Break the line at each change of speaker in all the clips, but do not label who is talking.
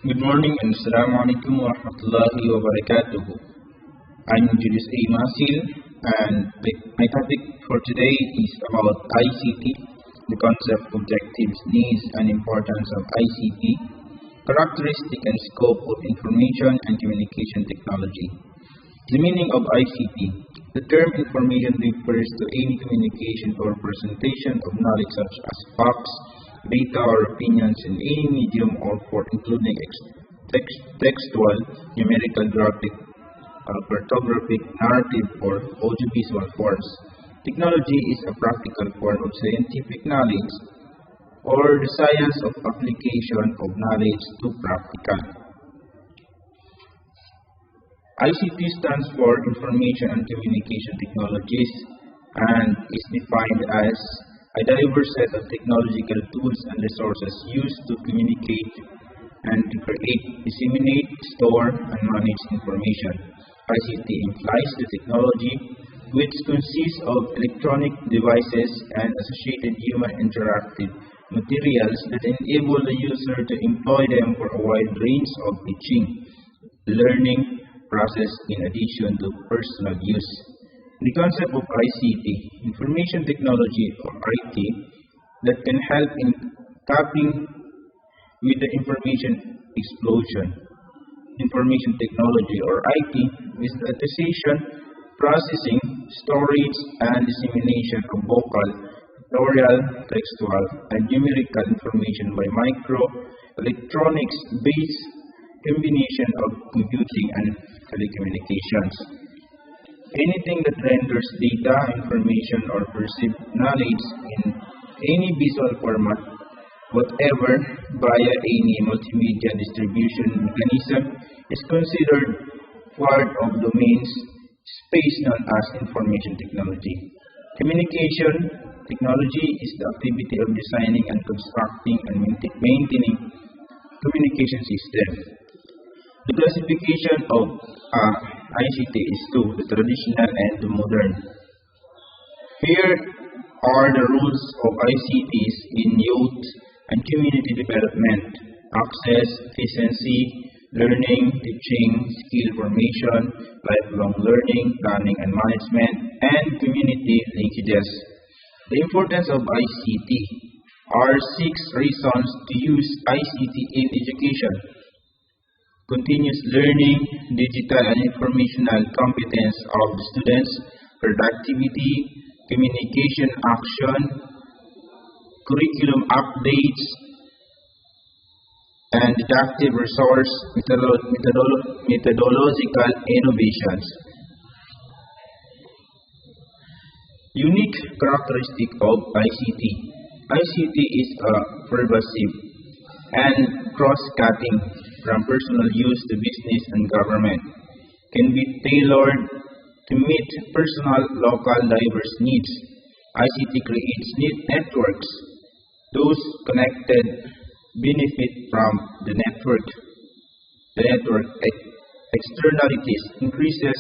Good morning and Assalamu alaikum wa rahmatullahi wa barakatuh. I'm Julius A. Masil and my topic for today is about ICT, the concept, objectives, needs and importance of ICT, characteristic and scope of information and communication technology. The meaning of ICT. The term information refers to any communication or presentation of knowledge such as facts, data or opinions in any medium or form, including textual, numerical, graphic, cartographic, narrative, or audiovisual forms. Technology is a practical form of scientific knowledge or the science of application of knowledge to practical. ICT stands for Information and Communication Technologies and is defined as a diverse set of technological tools and resources used to communicate and to create, disseminate, store, and manage information. ICT implies the technology which consists of electronic devices and associated human interactive materials that enable the user to employ them for a wide range of teaching, learning process in addition to personal use. The concept of ICT, information technology or IT, that can help in coping with the information explosion. Information technology or IT is the acquisition, processing, storage, and dissemination of vocal, pictorial, textual, and numerical information by microelectronics-based combination of computing and telecommunications. Anything that renders data, information, or perceived knowledge in any visual format, whatever, via any multimedia distribution mechanism, is considered part of domains space known as information technology. Communication technology is the activity of designing and constructing and maintaining communication systems. The classification of ICT is two, the traditional and the modern. Here are the rules of ICTs in youth and community development: access, efficiency, learning, teaching, skill formation, lifelong learning, planning and management, and community linkages. The importance of ICT are 6 reasons to use ICT in education: continuous learning, digital and informational competence of the students, productivity, communication action, curriculum updates, and deductive resource methodological innovations. Unique characteristic of ICT. ICT is pervasive and cross-cutting from personal use to business and government, can be tailored to meet personal, local, diverse needs. ICT creates networks. Those connected benefit from the network. The network externalities increases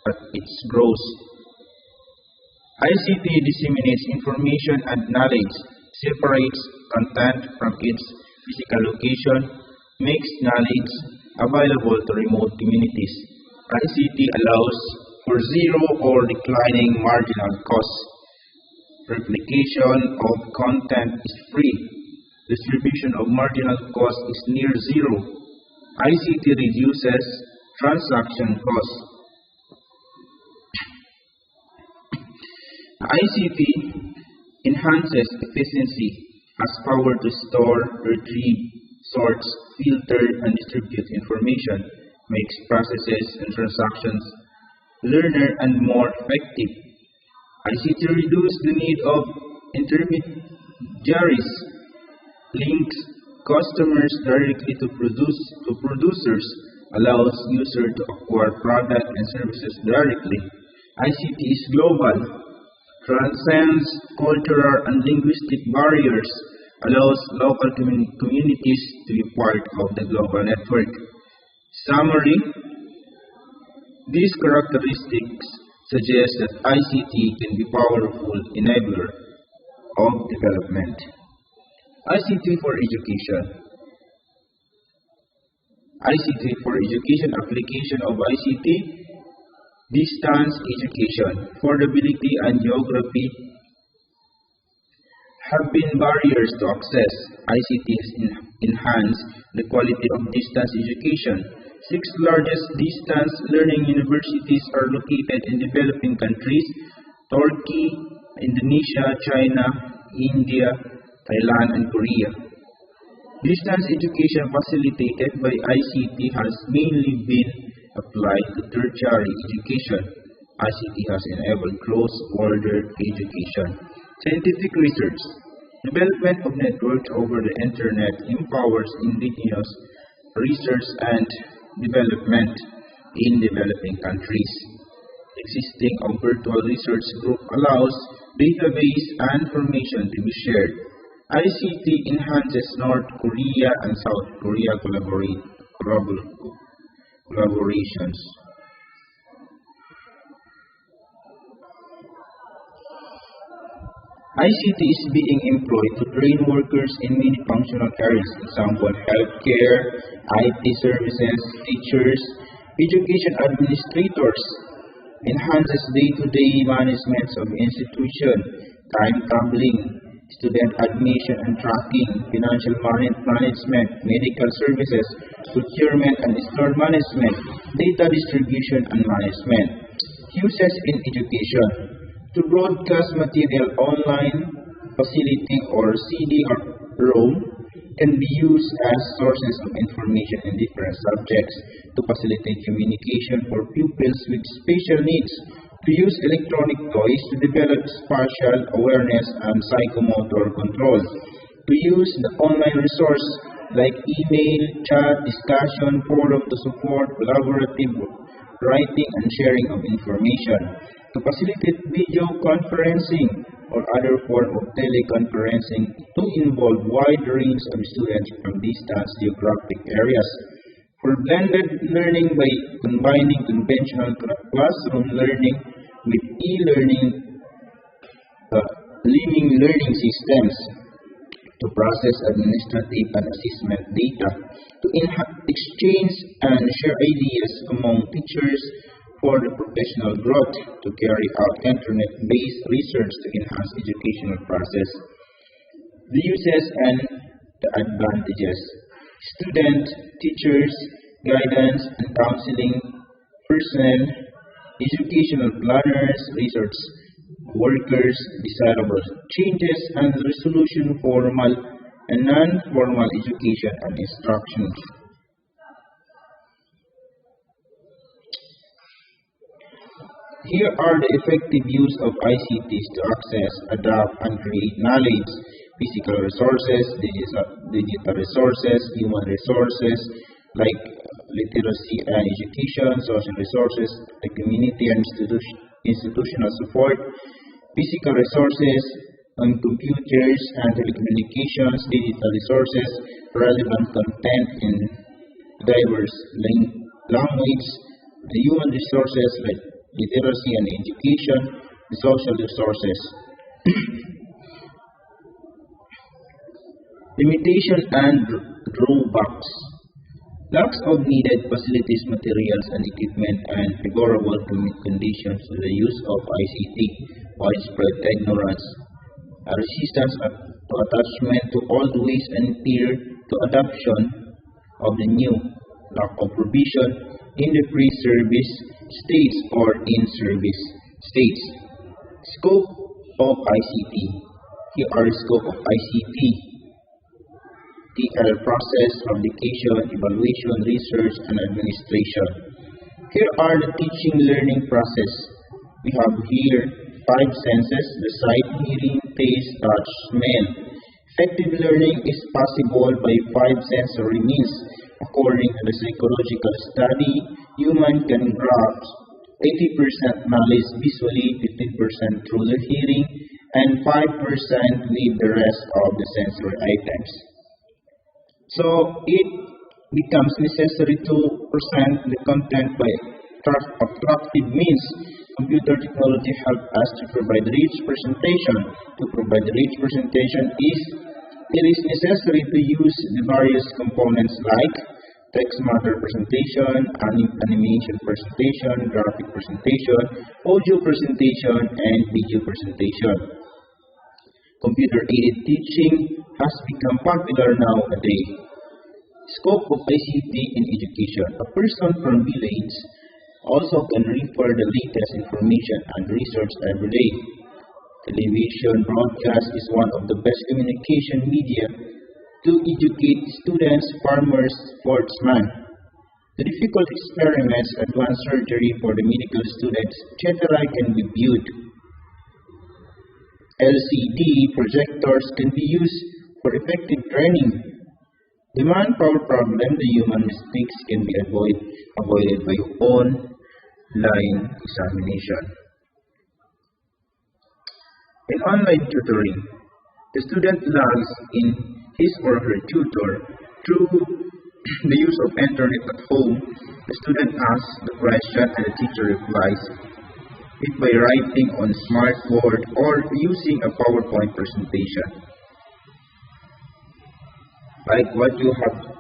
as it grows. ICT disseminates information and knowledge, separates content from its physical location, makes knowledge available to remote communities. ICT allows for zero or declining marginal cost. Replication of content is free. Distribution of marginal cost is near zero. ICT reduces transaction costs. ICT enhances efficiency, has power to store, retrieve, sort, filter, and distribute information, makes processes and transactions learner and more effective. ICT reduces the need of intermediaries, links customers directly to producers, allows users to acquire products and services directly. ICT is global, transcends cultural and linguistic barriers, allows local communities to be part of the global network. Summary: these characteristics suggest that ICT can be a powerful enabler of development. ICT for education. ICT for education application of ICT, distance education, affordability and geography have been barriers to access. ICT has enhanced the quality of distance education. 6 largest distance learning universities are located in developing countries: Turkey, Indonesia, China, India, Thailand, and Korea. Distance education facilitated by ICT has mainly been applied to tertiary education. ICT has enabled cross-border education. Scientific research. Development of networks over the Internet empowers indigenous research and development in developing countries. Existing of virtual research group allows database and information to be shared. ICT enhances North Korea and South Korea collaborations. ICT is being employed to train workers in many functional areas, example healthcare, IT services, teachers, education administrators, enhances day-to-day management of institution, time traveling, student admission and tracking, financial management, medical services, procurement and store management, data distribution and management. Uses in education. To broadcast material online, facility or CD-ROM can be used as sources of information in different subjects to facilitate communication for pupils with special needs, to use electronic toys to develop spatial awareness and psychomotor control, to use the online resource like email, chat, discussion, forum to support collaborative writing and sharing of information, to facilitate video conferencing or other form of teleconferencing to involve wide range of students from distant geographic areas. For blended learning by combining conventional classroom learning with e-learning, living learning systems, to process administrative and assessment data, to exchange and share ideas among teachers for the professional growth, to carry out internet-based research to enhance educational process. The uses and the advantages. Student, teachers, guidance and counseling, personnel, educational planners, research workers, desirable changes and resolution, formal and non-formal education and instruction. Here are the effective use of ICTs to access, adapt, and create knowledge: physical resources, digital resources, human resources, like literacy and education, social resources, the community and institutional support, physical resources, on computers and telecommunications, digital resources, relevant content in diverse language, the human resources like literacy and education, the social resources. Limitation and drawbacks. Lacks of needed facilities, materials, and equipment, and favorable conditions to the use of ICT, widespread ignorance, a resistance to attachment to old ways and fear to adoption of the new, lack of provision in the pre-service states or in-service states. Scope of ICT. Here are the scope of ICT. TL process, publication, evaluation, research, and administration. Here are the teaching learning process. We have here 5 senses: the sight, hearing, taste, touch, smell. Effective learning is possible by 5 sensory means. According to the psychological study, human can grasp 80% knowledge visually, 15% through the hearing, and 5% with the rest of the sensory items. So it becomes necessary to present the content by attractive means. Computer technology helps us to provide rich presentation. To provide rich presentation, it is necessary to use the various components like text matter presentation, animation presentation, graphic presentation, audio presentation, and video presentation. Computer-aided teaching has become popular nowadays. Scope of ICT in education. A person from village also can refer the latest information and research every day. Television broadcast is one of the best communication media to educate students, farmers, sportsmen. The difficult experiments, advanced surgery for the medical students, etc. can be viewed. LCD projectors can be used for effective training. The manpower problem, the human mistakes can be avoided by online examination. In online tutoring, the student logs in his or her tutor through the use of internet at home. The student asks the question and the teacher replies it by writing on smartboard or using a PowerPoint presentation. Like what you have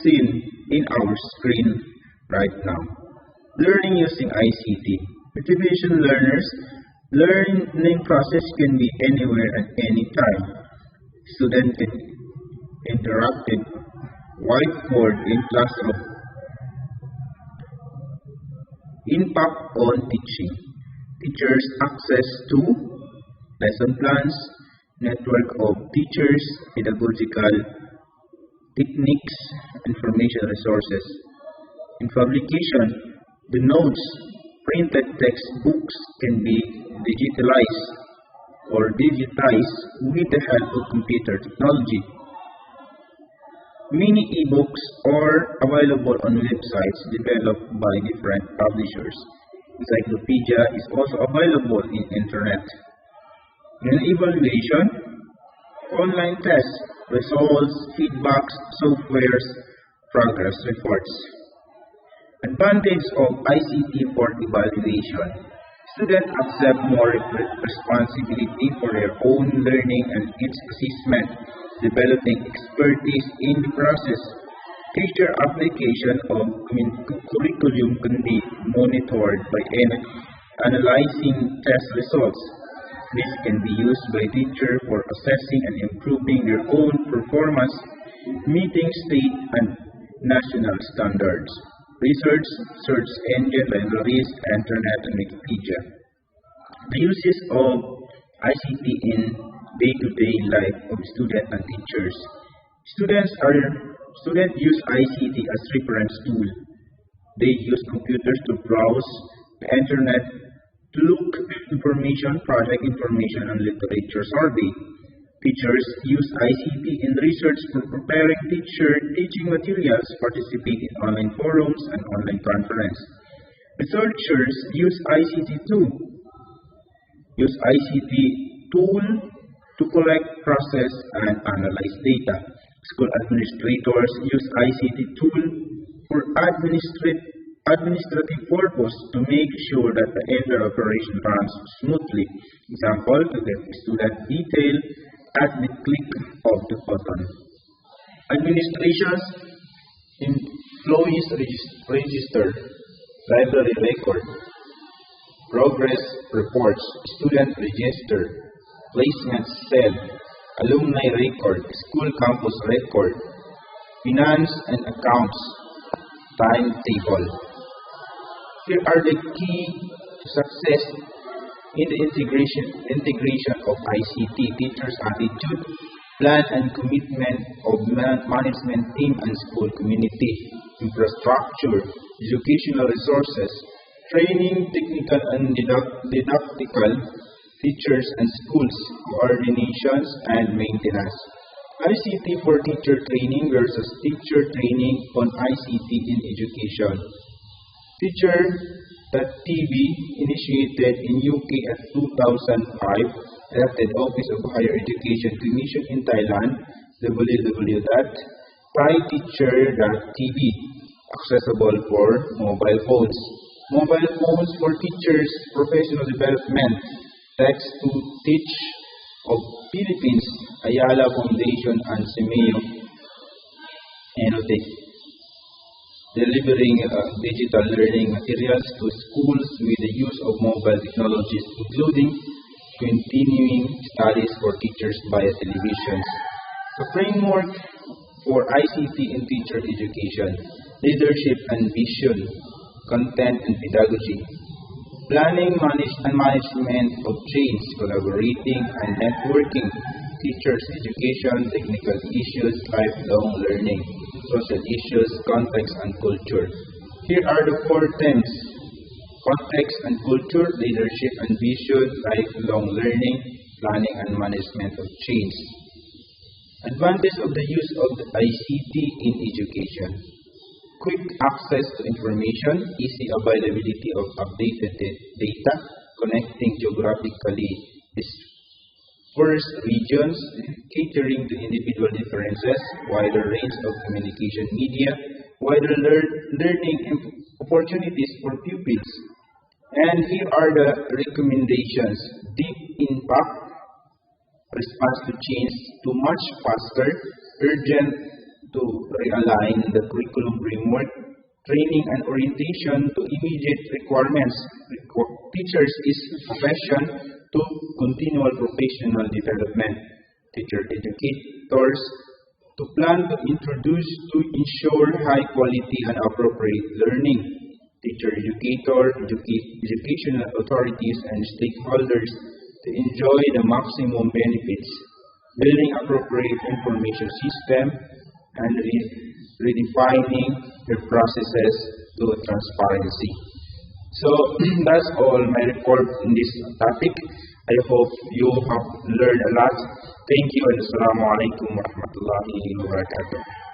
seen in our screen right now. Learning using ICT. Motivation learners, learning process can be anywhere at any time. Student interactive whiteboard in classroom. Impact on teaching. Teachers access to lesson plans, network of teachers, pedagogical techniques, information resources. In publication, the notes, printed textbooks can be digitalized with the help of computer technology. Many ebooks are available on websites developed by different publishers. Encyclopedia is also available in internet. In evaluation, online tests, results, feedbacks, softwares, progress reports. Advantage of ICT for evaluation. Students accept more responsibility for their own learning and its assessment, developing expertise in the process. Future application of curriculum can be monitored by analyzing test results. This can be used by teachers for assessing and improving their own performance, meeting state and national standards. Research, search engine libraries, internet, and Wikipedia. The uses of ICT in day-to-day life of students and teachers. Students use ICT as reference tool. They use computers to browse the internet, to look information, project information, and literature survey. Teachers use ICT in research for preparing teaching materials, participate in online forums and online conference. Researchers use ICT tool to collect, process, and analyze data. School administrators use ICT tool for administrative purpose to make sure that the entire operation runs smoothly. Example, to get student detail at the click of the button. Administrations, employees register, library record, progress reports, student register, placement cell, alumni record, school campus record, finance and accounts, timetable. Here are the key to success in the integration of ICT: teachers' attitude, plan and commitment of management team and school community, infrastructure, educational resources, training, technical and didactical, teachers and schools, coordinations and maintenance. ICT for teacher training versus teacher training on ICT in education. Teacher.tv, initiated in UK at 2005, adopted Office of Higher Education Commission in Thailand, www.thaiteacher.tv, accessible for mobile phones. Mobile phones for teachers, professional development, Text to Teach of Philippines, Ayala Foundation and Simeo Enote. delivering digital learning materials to schools with the use of mobile technologies, including continuing studies for teachers via televisions. A framework for ICT in teacher education, leadership and vision, content and pedagogy, planning and management of change, collaborating and networking, teachers' education, technical issues, lifelong learning, social issues, context and culture. Here are the 4 themes: context and culture, leadership and vision, lifelong learning, planning and management of change. Advantage of the use of the ICT in education: quick access to information, easy availability of updated data, connecting geographically dispersed regions, catering to individual differences, wider range of communication media, wider learning opportunities for pupils. And here are the recommendations: deep impact, response to change to much faster, urgent to realign the curriculum framework, training and orientation to immediate requirements. Teachers is passion to continual professional development. Teacher educators to plan to introduce to ensure high quality and appropriate learning. Teacher educator, educational authorities and stakeholders to enjoy the maximum benefits, building appropriate information system and redefining their processes to transparency. So that's all my report in this topic. I hope you have learned a lot. Thank you and Assalamu alaikum wa rahmatullahi wa barakatuh.